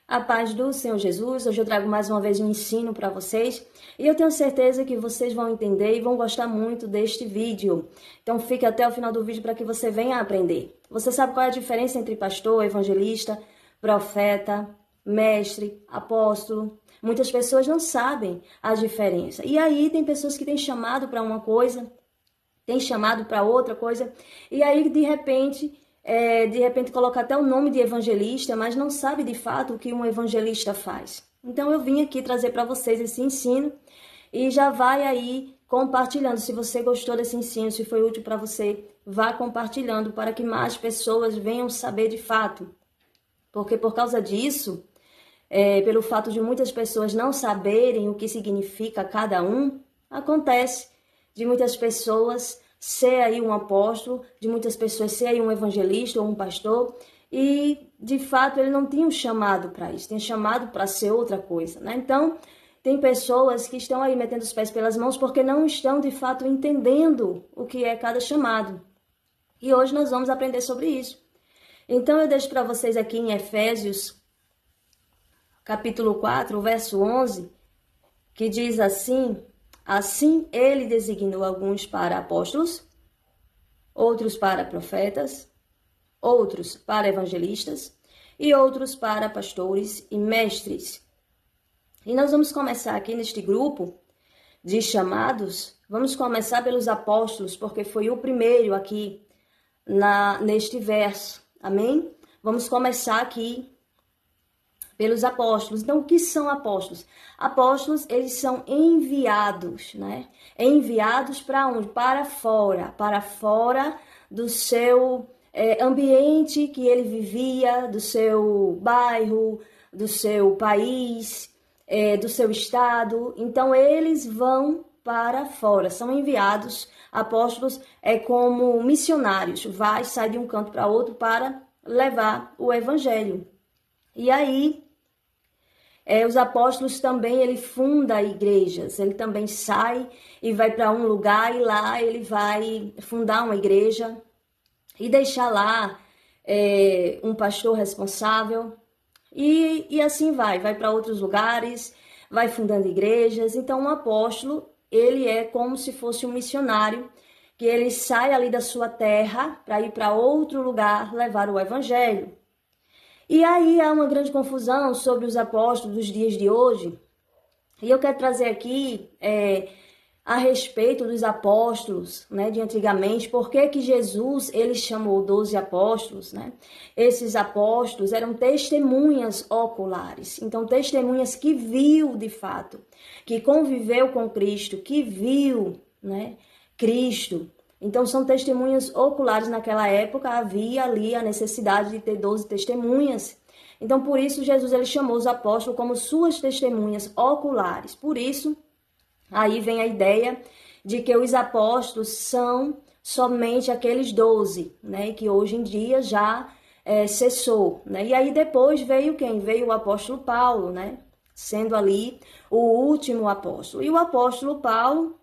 A paz do Senhor Jesus. Hoje eu trago mais uma vez um ensino para vocês e eu tenho certeza que vocês vão entender e vão gostar muito deste vídeo. Então fique até o final do vídeo para que você venha aprender. Você sabe qual é a diferença entre pastor, evangelista, profeta, mestre, apóstolo? Muitas pessoas não sabem a diferença. E aí tem pessoas que têm chamado para uma coisa, têm chamado para outra coisa, e aí de repente coloca até o nome de evangelista, mas não sabe de fato o que um evangelista faz. Então eu vim aqui trazer para vocês esse ensino e já vai aí compartilhando. Se você gostou desse ensino, se foi útil para você, vá compartilhando para que mais pessoas venham saber de fato. Porque por causa disso, pelo fato de muitas pessoas não saberem o que significa cada um, acontece de muitas pessoas ser aí um apóstolo, de muitas pessoas ser aí um evangelista ou um pastor, e de fato ele não tinha um chamado para isso, tem chamado para ser outra coisa, né? Então, tem pessoas que estão aí metendo os pés pelas mãos porque não estão de fato entendendo o que é cada chamado. E hoje nós vamos aprender sobre isso. Então eu deixo para vocês aqui em Efésios, capítulo 4, verso 11, que diz assim: assim ele designou alguns para apóstolos, outros para profetas, outros para evangelistas e outros para pastores e mestres. E nós vamos começar aqui neste grupo de chamados, vamos começar pelos apóstolos, porque foi o primeiro aqui neste verso, amém? Vamos começar aqui pelos apóstolos. Então, o que são apóstolos? Apóstolos, eles são enviados, né? Enviados para onde? Para fora do seu ambiente que ele vivia, do seu bairro, do seu país, do seu estado. Então, eles vão para fora, são enviados. Apóstolos é como missionários, sai de um canto para outro para levar o evangelho. E aí, os apóstolos também, ele funda igrejas, ele também sai e vai para um lugar e lá ele vai fundar uma igreja e deixar lá um pastor responsável e assim vai para outros lugares, vai fundando igrejas. Então, um apóstolo, ele é como se fosse um missionário, que ele sai ali da sua terra para ir para outro lugar levar o evangelho. E aí há uma grande confusão sobre os apóstolos dos dias de hoje. E eu quero trazer aqui a respeito dos apóstolos, né, de antigamente. Por que Jesus ele chamou 12 apóstolos, né? Esses apóstolos eram testemunhas oculares. Então, testemunhas que viu de fato, que conviveu com Cristo, que viu, né, Cristo. Então, são testemunhas oculares. Naquela época, havia ali a necessidade de ter 12 testemunhas. Então, por isso, Jesus ele chamou os apóstolos como suas testemunhas oculares. Por isso, aí vem a ideia de que os apóstolos são somente aqueles 12, né? Que hoje em dia já cessou, né? E aí depois veio quem? Veio o apóstolo Paulo, né? Sendo ali o último apóstolo. E o apóstolo Paulo,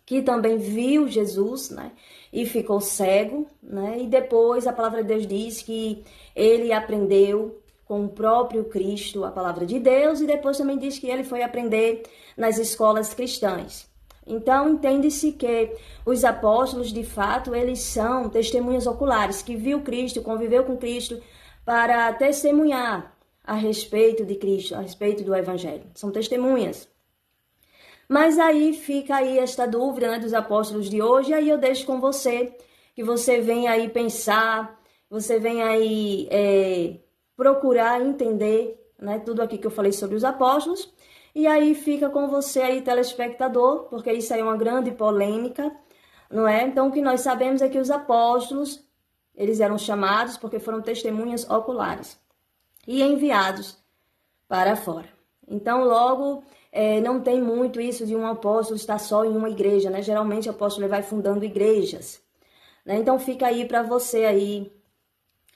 que também viu Jesus, né, e ficou cego, né, e depois a palavra de Deus diz que ele aprendeu com o próprio Cristo a palavra de Deus, e depois também diz que ele foi aprender nas escolas cristãs. Então, entende-se que os apóstolos, de fato, eles são testemunhas oculares, que viu Cristo, conviveu com Cristo, para testemunhar a respeito de Cristo, a respeito do Evangelho. São testemunhas. Mas aí fica aí esta dúvida, né, dos apóstolos de hoje, e aí eu deixo com você, que você venha aí pensar, você venha aí procurar entender, né, tudo aqui que eu falei sobre os apóstolos, e aí fica com você aí, telespectador, porque isso aí é uma grande polêmica, não é? Então, o que nós sabemos é que os apóstolos, eles eram chamados porque foram testemunhas oculares e enviados para fora. Então, logo, não tem muito isso de um apóstolo estar só em uma igreja, né? Geralmente, o apóstolo vai fundando igrejas, né? Então, fica aí para você aí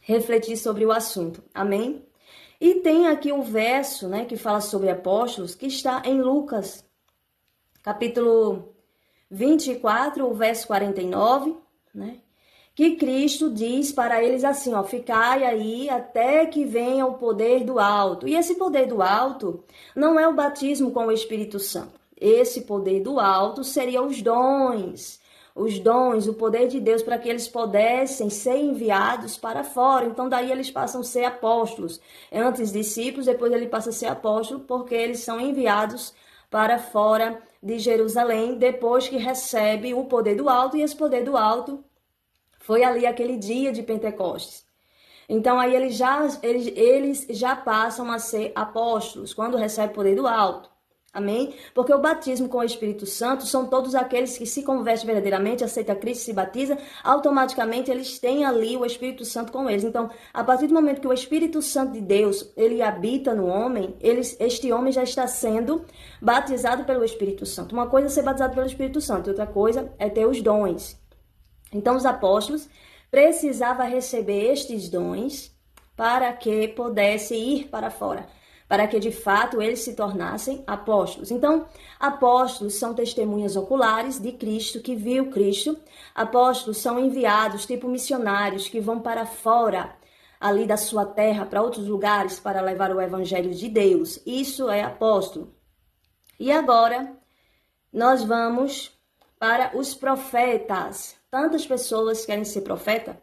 refletir sobre o assunto, amém? E tem aqui o verso, né, que fala sobre apóstolos, que está em Lucas, capítulo 24, o verso 49, né? que Cristo diz para eles assim, ó, ficai aí até que venha o poder do alto. E esse poder do alto não é o batismo com o Espírito Santo. Esse poder do alto seria os dons, o poder de Deus para que eles pudessem ser enviados para fora. Então daí eles passam a ser apóstolos. Antes discípulos, depois ele passa a ser apóstolo, porque eles são enviados para fora de Jerusalém, depois que recebe o poder do alto, e esse poder do alto foi ali aquele dia de Pentecostes. Então aí eles já passam a ser apóstolos, quando recebem o poder do alto. Amém? Porque o batismo com o Espírito Santo são todos aqueles que se convertem verdadeiramente, aceitam Cristo, se batizam, automaticamente eles têm ali o Espírito Santo com eles. Então, a partir do momento que o Espírito Santo de Deus, ele habita no homem, este homem já está sendo batizado pelo Espírito Santo. Uma coisa é ser batizado pelo Espírito Santo, outra coisa é ter os dons. Então, os apóstolos precisavam receber estes dons para que pudessem ir para fora, para que de fato eles se tornassem apóstolos. Então, apóstolos são testemunhas oculares de Cristo, que viu Cristo. Apóstolos são enviados, tipo missionários, que vão para fora, ali da sua terra, para outros lugares, para levar o evangelho de Deus. Isso é apóstolo. E agora, nós vamos para os profetas. Tantas pessoas querem ser profeta,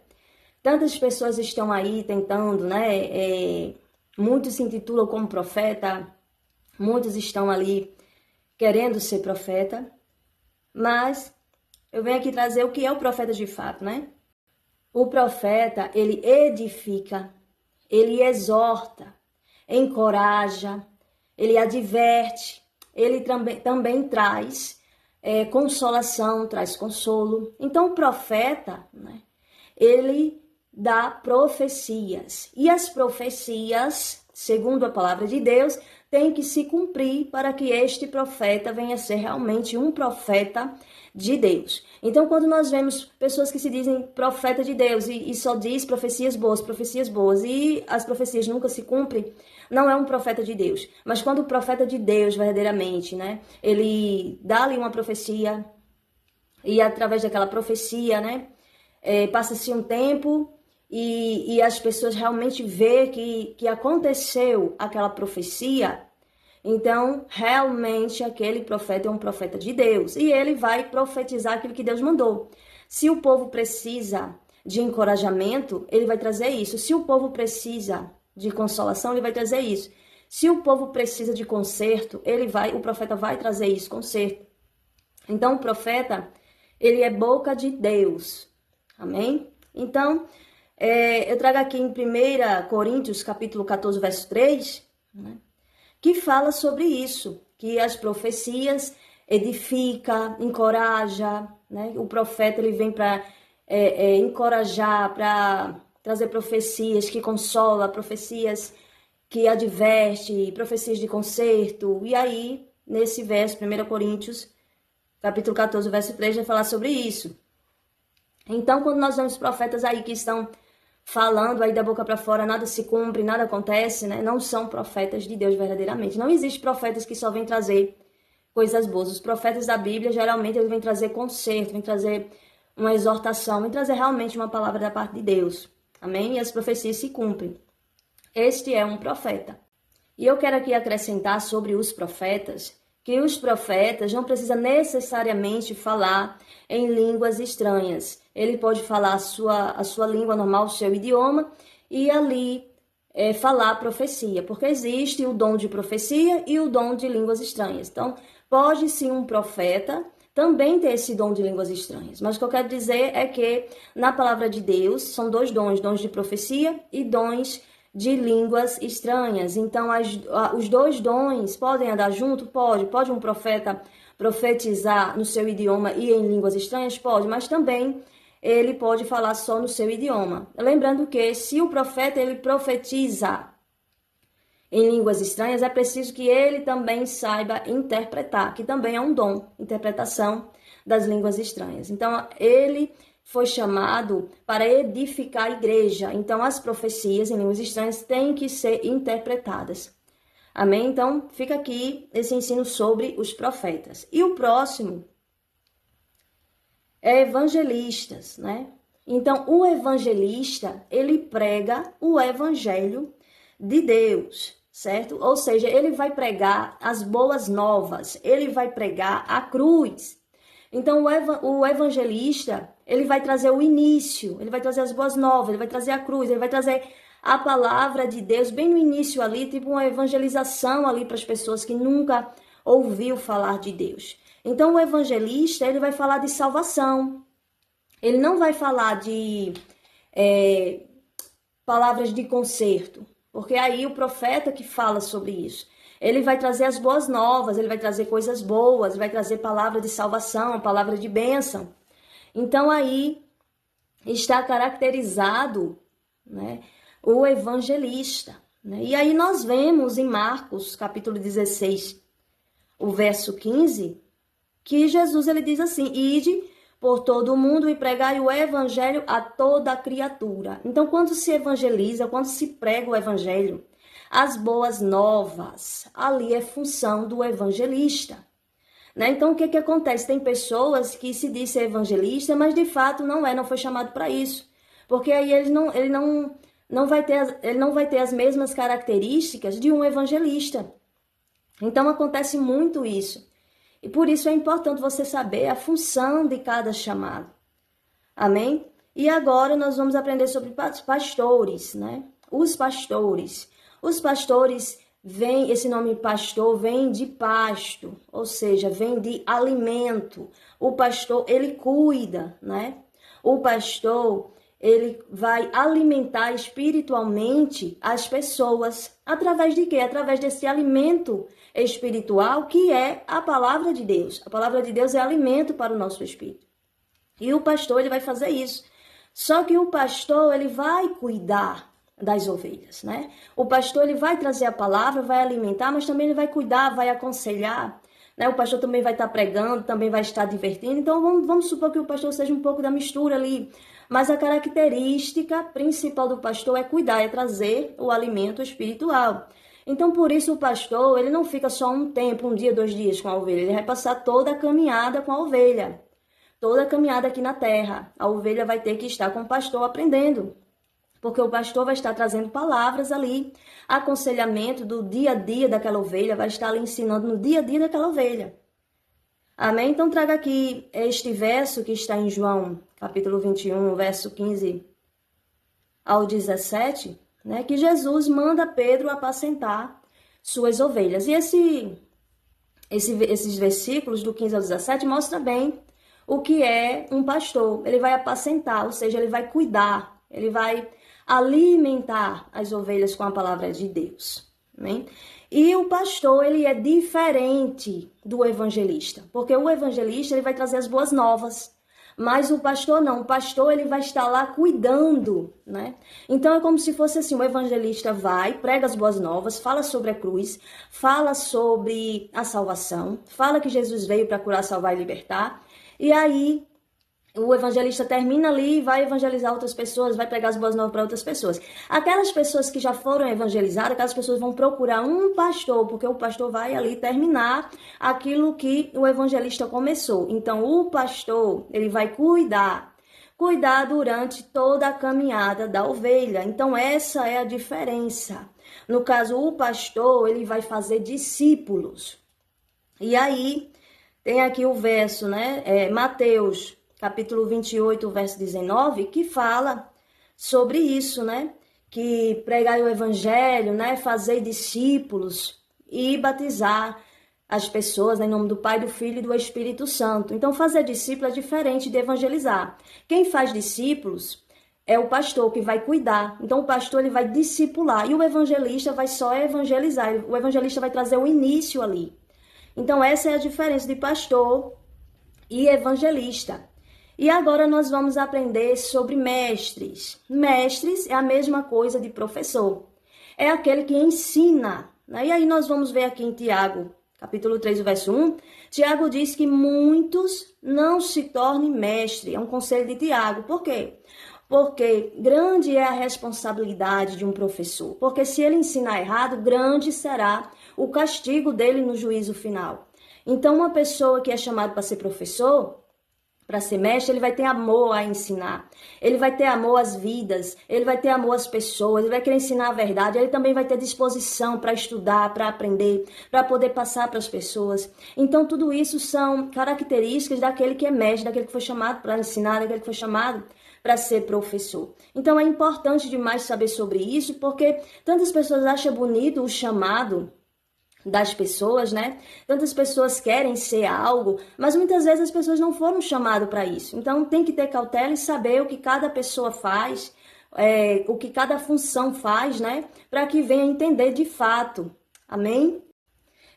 tantas pessoas estão aí tentando, né? Muitos se intitulam como profeta, muitos estão ali querendo ser profeta, mas eu venho aqui trazer o que é o profeta de fato, né? O profeta, ele edifica, ele exorta, encoraja, ele adverte, ele também traz consolação, traz consolo. Então, o profeta, né, ele dá profecias. E as profecias, segundo a palavra de Deus, têm que se cumprir para que este profeta venha a ser realmente um profeta de Deus. Então, quando nós vemos pessoas que se dizem profeta de Deus e só diz profecias boas, e as profecias nunca se cumprem, não é um profeta de Deus. Mas quando o profeta de Deus, verdadeiramente, né, ele dá ali uma profecia e através daquela profecia, né, passa-se um tempo e as pessoas realmente vê que aconteceu aquela profecia, então realmente aquele profeta é um profeta de Deus e ele vai profetizar aquilo que Deus mandou. Se o povo precisa de encorajamento, ele vai trazer isso. Se o povo precisa de consolação, ele vai trazer isso. Se o povo precisa de conserto, o profeta vai trazer isso, conserto. Então o profeta, ele é boca de Deus. Amém? Então, eu trago aqui em 1 Coríntios, capítulo 14, verso 3, né, que fala sobre isso, que as profecias edifica, encoraja, né? O profeta, ele vem para encorajar, para trazer profecias que consola, profecias que adverte, profecias de conserto. E aí, nesse verso, 1 Coríntios, capítulo 14, verso 3, vai falar sobre isso. Então, quando nós vemos profetas aí que estão falando aí da boca para fora, nada se cumpre, nada acontece, né? Não são profetas de Deus verdadeiramente. Não existe profetas que só vêm trazer coisas boas. Os profetas da Bíblia, geralmente, eles vêm trazer conserto, vêm trazer uma exortação, vêm trazer realmente uma palavra da parte de Deus. Amém? E as profecias se cumprem. Este é um profeta. E eu quero aqui acrescentar sobre os profetas, que os profetas não precisam necessariamente falar em línguas estranhas. Ele pode falar a sua língua normal, o seu idioma, e ali falar profecia, porque existe o dom de profecia e o dom de línguas estranhas. Então, pode sim um profeta também ter esse dom de línguas estranhas. Mas o que eu quero dizer é que na palavra de Deus são dois dons, dons de profecia e dons de línguas estranhas. Então, os dois dons podem andar junto? Pode um profeta profetizar no seu idioma e em línguas estranhas? Pode, mas também ele pode falar só no seu idioma. Lembrando que se o profeta ele profetiza em línguas estranhas, é preciso que ele também saiba interpretar, que também é um dom, interpretação das línguas estranhas. Então, ele foi chamado para edificar a igreja. Então, as profecias em línguas estranhas têm que ser interpretadas. Amém? Então, fica aqui esse ensino sobre os profetas. E o próximo é evangelistas, né? Então, o evangelista, ele prega o evangelho de Deus, certo? Ou seja, ele vai pregar as boas novas, ele vai pregar a cruz. Então, o evangelista, ele vai trazer o início, ele vai trazer as boas novas, ele vai trazer a cruz, ele vai trazer a palavra de Deus bem no início ali, tipo uma evangelização ali para as pessoas que nunca ouviu falar de Deus. Então, o evangelista, ele vai falar de salvação. Ele não vai falar de palavras de conserto, porque aí o profeta que fala sobre isso. Ele vai trazer as boas novas, ele vai trazer coisas boas, ele vai trazer palavra de salvação, palavra de bênção. Então, aí está caracterizado, né, o evangelista. Né? E aí nós vemos em Marcos, capítulo 16, o verso 15, que Jesus ele diz assim: ide por todo o mundo e pregai o evangelho a toda criatura. Então, quando se evangeliza, quando se prega o evangelho, as boas novas, ali é função do evangelista. Né? Então, o que acontece? Tem pessoas que se dizem evangelista, mas de fato não foi chamado para isso. Porque aí ele não vai ter as mesmas características de um evangelista. Então, acontece muito isso. E por isso é importante você saber a função de cada chamado. Amém? E agora nós vamos aprender sobre pastores, né? Os pastores. Os pastores esse nome pastor vem de pasto, ou seja, vem de alimento. O pastor, ele cuida, né? O pastor, ele vai alimentar espiritualmente as pessoas. Através de quê? Através desse alimento espiritual que é a palavra de Deus. A palavra de Deus é alimento para o nosso espírito. E o pastor, ele vai fazer isso. Só que o pastor, ele vai cuidar das ovelhas, né? O pastor, ele vai trazer a palavra, vai alimentar, mas também ele vai cuidar, vai aconselhar, né? O pastor também vai estar pregando, também vai estar divertindo. Então, vamos supor que o pastor seja um pouco da mistura ali. Mas a característica principal do pastor é cuidar, é trazer o alimento espiritual. Então, por isso, o pastor, ele não fica só um tempo, um dia, 2 dias com a ovelha. Ele vai passar toda a caminhada com a ovelha. Toda a caminhada aqui na terra. A ovelha vai ter que estar com o pastor aprendendo. Porque o pastor vai estar trazendo palavras ali, aconselhamento do dia a dia daquela ovelha, vai estar ali ensinando no dia a dia daquela ovelha. Amém? Então, traga aqui este verso que está em João, capítulo 21, verso 15 ao 17, né? Que Jesus manda Pedro apacentar suas ovelhas. E esses versículos do 15 ao 17 mostram bem o que é um pastor. Ele vai apacentar, ou seja, ele vai cuidar, ele vai alimentar as ovelhas com a palavra de Deus. Amém? E o pastor, ele é diferente do evangelista, porque o evangelista, ele vai trazer as boas novas, mas o pastor não. O pastor, ele vai estar lá cuidando, né? Então, é como se fosse assim, o evangelista vai, prega as boas novas, fala sobre a cruz, fala sobre a salvação, fala que Jesus veio para curar, salvar e libertar, e aí o evangelista termina ali e vai evangelizar outras pessoas, vai pregar as boas novas para outras pessoas. Aquelas pessoas que já foram evangelizadas, aquelas pessoas vão procurar um pastor, porque o pastor vai ali terminar aquilo que o evangelista começou. Então, o pastor, ele vai cuidar durante toda a caminhada da ovelha. Então, essa é a diferença. No caso, o pastor, ele vai fazer discípulos. E aí, tem aqui o verso, né? Mateus, capítulo 28, verso 19, que fala sobre isso, né? Que pregai o evangelho, né? Fazer discípulos e batizar as pessoas, né? Em nome do Pai, do Filho e do Espírito Santo. Então, fazer discípulo é diferente de evangelizar. Quem faz discípulos é o pastor que vai cuidar. Então, o pastor, ele vai discipular e o evangelista vai só evangelizar. O evangelista vai trazer o início ali. Então, essa é a diferença de pastor e evangelista. E agora nós vamos aprender sobre mestres. Mestres é a mesma coisa de professor. É aquele que ensina. Né? E aí nós vamos ver aqui em Tiago, capítulo 3, verso 1. Tiago diz que muitos não se tornem mestre. É um conselho de Tiago. Por quê? Porque grande é a responsabilidade de um professor. Porque se ele ensinar errado, grande será o castigo dele no juízo final. Então, uma pessoa que é chamada para ser professor, Para ser mestre, ele vai ter amor a ensinar, ele vai ter amor às vidas, ele vai ter amor às pessoas, ele vai querer ensinar a verdade, ele também vai ter disposição para estudar, para aprender, para poder passar para as pessoas. Então, tudo isso são características daquele que é mestre, daquele que foi chamado para ensinar, daquele que foi chamado para ser professor. Então, é importante demais saber sobre isso, porque tantas pessoas acham bonito o chamado das pessoas, né? Tantas pessoas querem ser algo, mas muitas vezes as pessoas não foram chamadas para isso. Então tem que ter cautela e saber o que cada pessoa faz, o que cada função faz, né? Para que venha entender de fato. Amém?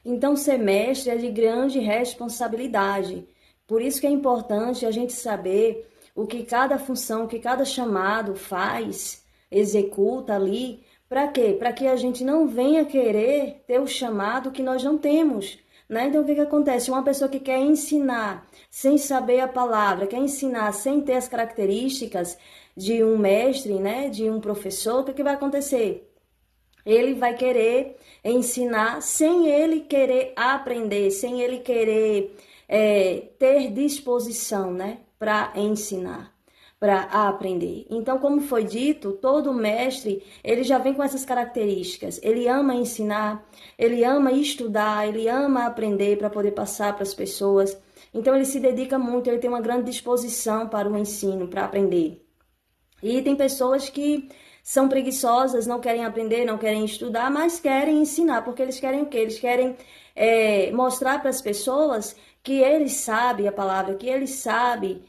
Então ser mestre é de grande responsabilidade. Por isso que é importante a gente saber o que cada função, o que cada chamado faz, executa ali. Para quê? Para que a gente não venha querer ter o chamado que nós não temos, né? Então, o que acontece? Uma pessoa que quer ensinar sem saber a palavra, quer ensinar sem ter as características de um mestre, né? De um professor, o que vai acontecer? Ele vai querer ensinar sem ele querer aprender, sem ele querer ter disposição, né? Para ensinar, para aprender. Então, como foi dito, todo mestre, ele já vem com essas características. Ele ama ensinar, ele ama estudar, ele ama aprender para poder passar para as pessoas. Então, ele se dedica muito, ele tem uma grande disposição para o ensino, para aprender. E tem pessoas que são preguiçosas, não querem aprender, não querem estudar, mas querem ensinar, porque eles querem o quê? Eles querem mostrar para as pessoas que eles sabem a palavra, que eles sabem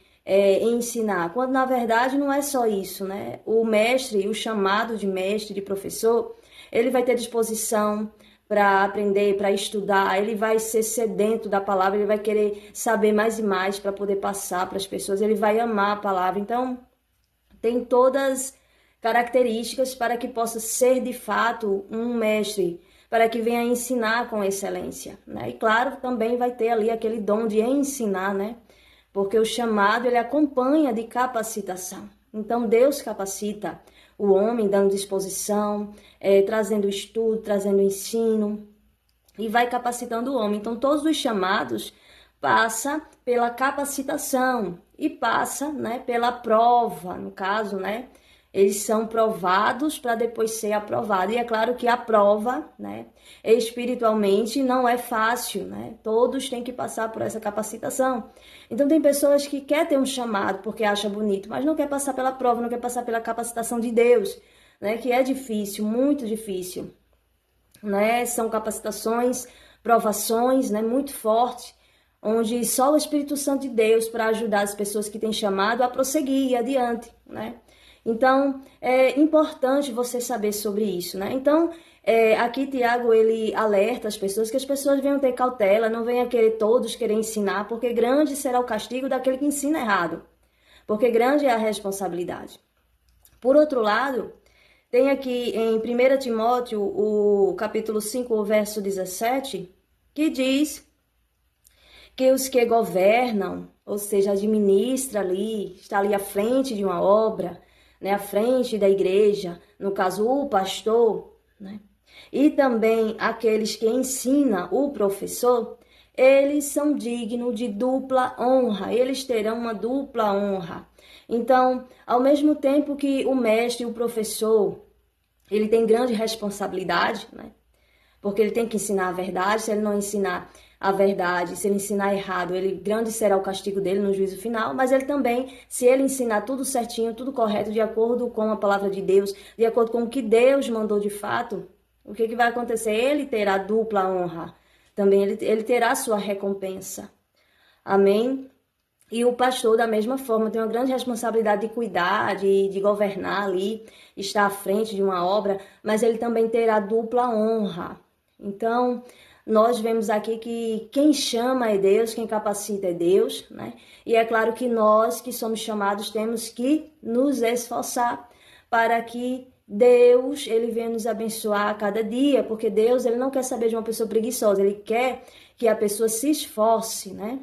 ensinar, quando na verdade não é só isso, né? O mestre, o chamado de mestre, de professor, ele vai ter disposição para aprender, para estudar, ele vai ser sedento da palavra, ele vai querer saber mais e mais para poder passar para as pessoas, ele vai amar a palavra. Então, tem todas características para que possa ser de fato um mestre, para que venha ensinar com excelência, né? E claro, também vai ter ali aquele dom de ensinar, né? Porque o chamado, ele acompanha de capacitação. Então, Deus capacita o homem, dando disposição, trazendo estudo, trazendo ensino, e vai capacitando o homem. Então, todos os chamados passam pela capacitação e passa, né, pela prova, no caso, né? Eles são provados para depois ser aprovados. E é claro que a prova, né, espiritualmente não é fácil, né? Todos têm que passar por essa capacitação. Então tem pessoas que querem ter um chamado porque acha bonito, mas não quer passar pela prova, não quer passar pela capacitação de Deus, né? Que é difícil, muito difícil, né? São capacitações, provações, né, muito fortes, onde só o Espírito Santo de Deus para ajudar as pessoas que têm chamado a prosseguir e adiante, né? Então, é importante você saber sobre isso, né? Então, aqui Tiago, ele alerta as pessoas que as pessoas venham ter cautela, não venham querer todos querer ensinar, porque grande será o castigo daquele que ensina errado, porque grande é a responsabilidade. Por outro lado, tem aqui em 1 Timóteo, o capítulo 5, o verso 17, que diz que os que governam, ou seja, administra ali, está ali à frente de uma obra, né, à frente da igreja, no caso o pastor, né, e também aqueles que ensinam o professor, eles são dignos de dupla honra, eles terão uma dupla honra. Então, ao mesmo tempo que o mestre, o professor, ele tem grande responsabilidade, né, porque ele tem que ensinar a verdade. Se ele não ensinar a verdade, se ele ensinar errado, grande será o castigo dele no juízo final, mas ele também, se ele ensinar tudo certinho, tudo correto, de acordo com a palavra de Deus, de acordo com o que Deus mandou de fato, o que vai acontecer? Ele terá dupla honra, também ele terá sua recompensa. Amém? E o pastor, da mesma forma, tem uma grande responsabilidade de cuidar, de governar ali, estar à frente de uma obra, mas ele também terá dupla honra. Então, nós vemos aqui que quem chama é Deus, quem capacita é Deus, né? E é claro que nós que somos chamados temos que nos esforçar para que Deus, ele venha nos abençoar a cada dia, porque Deus, ele não quer saber de uma pessoa preguiçosa, ele quer que a pessoa se esforce, né?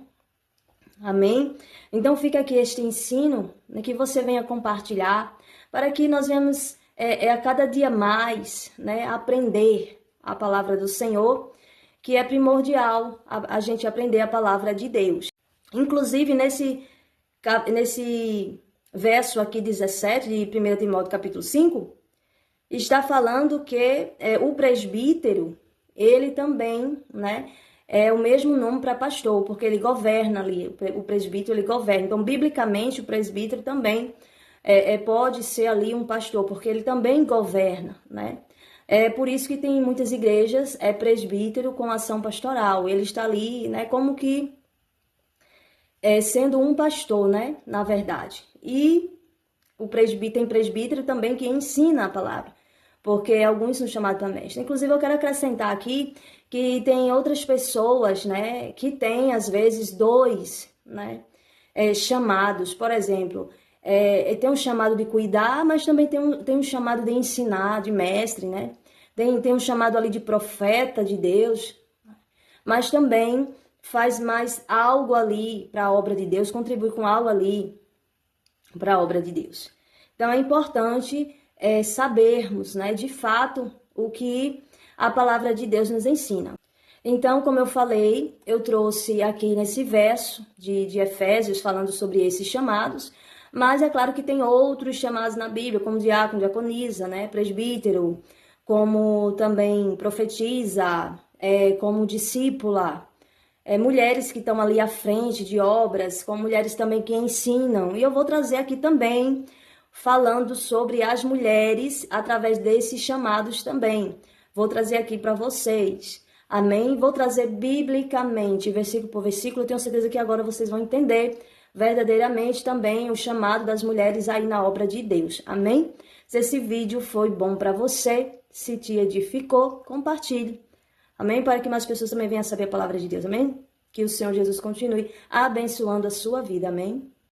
Amém? Então fica aqui este ensino, né, que você venha compartilhar, para que nós venhamos a cada dia mais, né, aprender a palavra do Senhor, que é primordial a gente aprender a palavra de Deus. Inclusive, nesse nesse verso aqui 17 de 1 Timóteo capítulo 5, está falando que o presbítero, ele também, né, é o mesmo nome para pastor, porque ele governa ali, o presbítero ele governa. Então, biblicamente, o presbítero também pode ser ali um pastor, porque ele também governa, né? É por isso que tem muitas igrejas, presbítero com ação pastoral. Ele está ali, né, como que sendo um pastor, né, na verdade. E tem presbítero também que ensina a palavra, porque alguns são chamados para mestre. Inclusive, eu quero acrescentar aqui que tem outras pessoas, né, que têm, às vezes, dois, né, chamados. Por exemplo, tem um chamado de cuidar, mas também tem um chamado de ensinar, de mestre, né? Tem um chamado ali de profeta de Deus, mas também faz mais algo ali para a obra de Deus, contribui com algo ali para a obra de Deus. Então, é importante sabermos, né, de fato, o que a palavra de Deus nos ensina. Então, como eu falei, eu trouxe aqui nesse verso de Efésios falando sobre esses chamados, mas é claro que tem outros chamados na Bíblia, como diácono, diaconisa, né, presbítero, como também profetisa, como discípula, mulheres que estão ali à frente de obras, como mulheres também que ensinam. E eu vou trazer aqui também, falando sobre as mulheres através desses chamados também. Vou trazer aqui para vocês. Amém? Vou trazer biblicamente, versículo por versículo. Eu tenho certeza que agora vocês vão entender verdadeiramente também o chamado das mulheres aí na obra de Deus. Amém? Se esse vídeo foi bom para você, se te edificou, compartilhe. Amém? Para que mais pessoas também venham saber a palavra de Deus. Amém? Que o Senhor Jesus continue abençoando a sua vida. Amém?